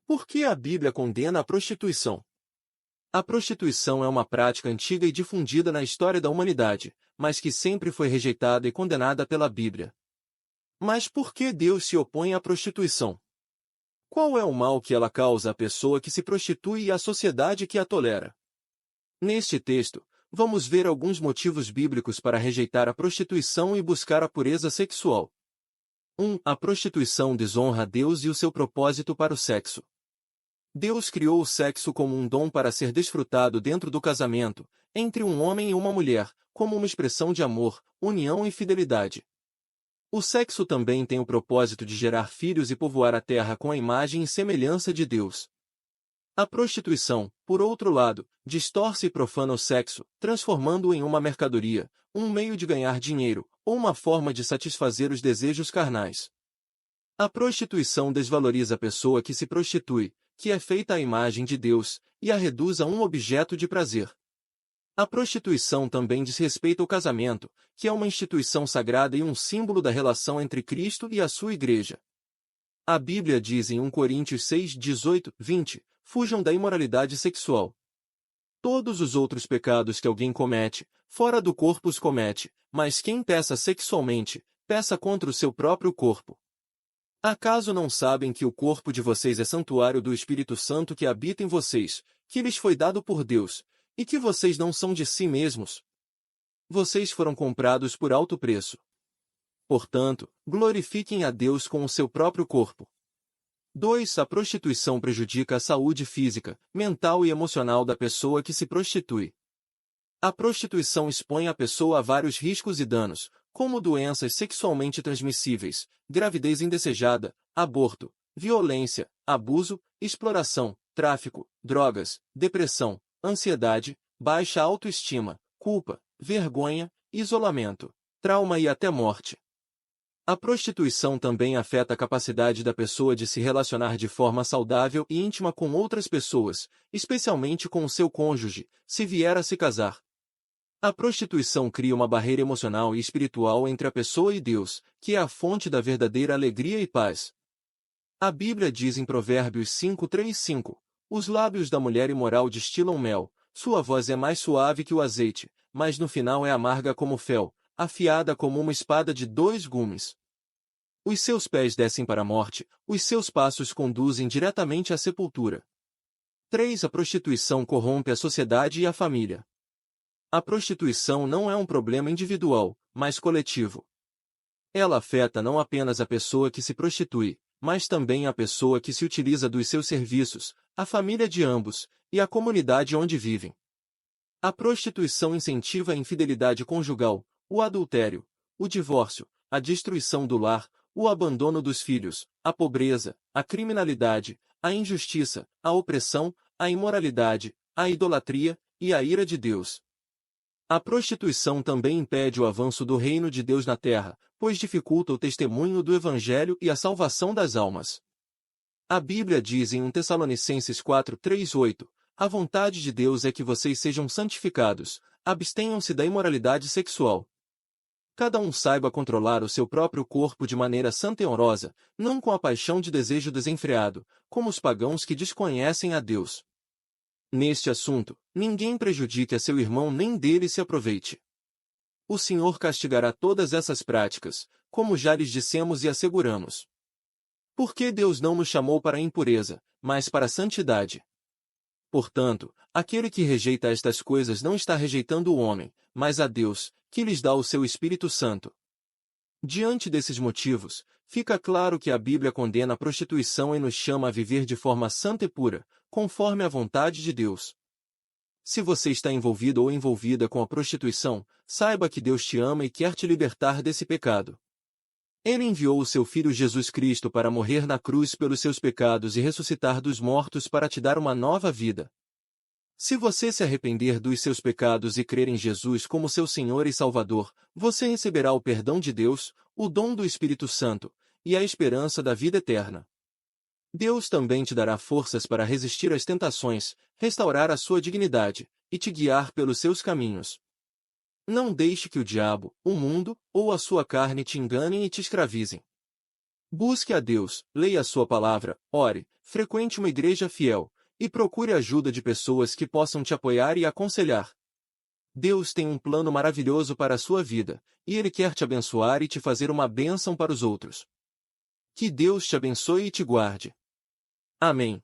Por que a Bíblia condena a prostituição? A prostituição é uma prática antiga e difundida na história da humanidade, mas que sempre foi rejeitada e condenada pela Bíblia. Mas por que Deus se opõe à prostituição? Qual é o mal que ela causa à pessoa que se prostitui e à sociedade que a tolera? Neste texto, vamos ver alguns motivos bíblicos para rejeitar a prostituição e buscar a pureza sexual. 1. A prostituição desonra a Deus e o seu propósito para o sexo. Deus criou o sexo como um dom para ser desfrutado dentro do casamento, entre um homem e uma mulher, como uma expressão de amor, união e fidelidade. O sexo também tem o propósito de gerar filhos e povoar a terra com a imagem e semelhança de Deus. A prostituição, por outro lado, distorce e profana o sexo, transformando-o em uma mercadoria, um meio de ganhar dinheiro, ou uma forma de satisfazer os desejos carnais. A prostituição desvaloriza a pessoa que se prostitui, que é feita à imagem de Deus, e a reduz a um objeto de prazer. A prostituição também desrespeita o casamento, que é uma instituição sagrada e um símbolo da relação entre Cristo e a sua Igreja. A Bíblia diz em 1 Coríntios 6, 18, 20, fujam da imoralidade sexual. Todos os outros pecados que alguém comete, fora do corpo os comete, mas quem peça sexualmente, peça contra o seu próprio corpo. Acaso não sabem que o corpo de vocês é santuário do Espírito Santo que habita em vocês, que lhes foi dado por Deus, e que vocês não são de si mesmos? Vocês foram comprados por alto preço. Portanto, glorifiquem a Deus com o seu próprio corpo. 2. A prostituição prejudica a saúde física, mental e emocional da pessoa que se prostitui. A prostituição expõe a pessoa a vários riscos e danos, como doenças sexualmente transmissíveis, gravidez indesejada, aborto, violência, abuso, exploração, tráfico, drogas, depressão, ansiedade, baixa autoestima, culpa, vergonha, isolamento, trauma e até morte. A prostituição também afeta a capacidade da pessoa de se relacionar de forma saudável e íntima com outras pessoas, especialmente com o seu cônjuge, se vier a se casar. A prostituição cria uma barreira emocional e espiritual entre a pessoa e Deus, que é a fonte da verdadeira alegria e paz. A Bíblia diz em Provérbios 5:3-5, os lábios da mulher imoral destilam mel, sua voz é mais suave que o azeite, mas no final é amarga como fel, afiada como uma espada de 2 gumes. Os seus pés descem para a morte, os seus passos conduzem diretamente à sepultura. 3. A prostituição corrompe a sociedade e a família. A prostituição não é um problema individual, mas coletivo. Ela afeta não apenas a pessoa que se prostitui, mas também a pessoa que se utiliza dos seus serviços, a família de ambos, e a comunidade onde vivem. A prostituição incentiva a infidelidade conjugal, o adultério, o divórcio, a destruição do lar, o abandono dos filhos, a pobreza, a criminalidade, a injustiça, a opressão, a imoralidade, a idolatria e a ira de Deus. A prostituição também impede o avanço do reino de Deus na terra, pois dificulta o testemunho do Evangelho e a salvação das almas. A Bíblia diz em 1 Tessalonicenses 4:3-8, a vontade de Deus é que vocês sejam santificados, abstenham-se da imoralidade sexual. Cada um saiba controlar o seu próprio corpo de maneira santa e honrosa, não com a paixão de desejo desenfreado, como os pagãos que desconhecem a Deus. Neste assunto, ninguém prejudique a seu irmão nem dele se aproveite. O Senhor castigará todas essas práticas, como já lhes dissemos e asseguramos. Porque Deus não nos chamou para a impureza, mas para a santidade. Portanto, aquele que rejeita estas coisas não está rejeitando o homem, mas a Deus, que lhes dá o seu Espírito Santo. Diante desses motivos, fica claro que a Bíblia condena a prostituição e nos chama a viver de forma santa e pura, conforme a vontade de Deus. Se você está envolvido ou envolvida com a prostituição, saiba que Deus te ama e quer te libertar desse pecado. Ele enviou o seu Filho Jesus Cristo para morrer na cruz pelos seus pecados e ressuscitar dos mortos para te dar uma nova vida. Se você se arrepender dos seus pecados e crer em Jesus como seu Senhor e Salvador, você receberá o perdão de Deus, o dom do Espírito Santo, e a esperança da vida eterna. Deus também te dará forças para resistir às tentações, restaurar a sua dignidade, e te guiar pelos seus caminhos. Não deixe que o diabo, o mundo, ou a sua carne te enganem e te escravizem. Busque a Deus, leia a sua palavra, ore, frequente uma igreja fiel, e procure a ajuda de pessoas que possam te apoiar e aconselhar. Deus tem um plano maravilhoso para a sua vida, e Ele quer te abençoar e te fazer uma bênção para os outros. Que Deus te abençoe e te guarde. Amém.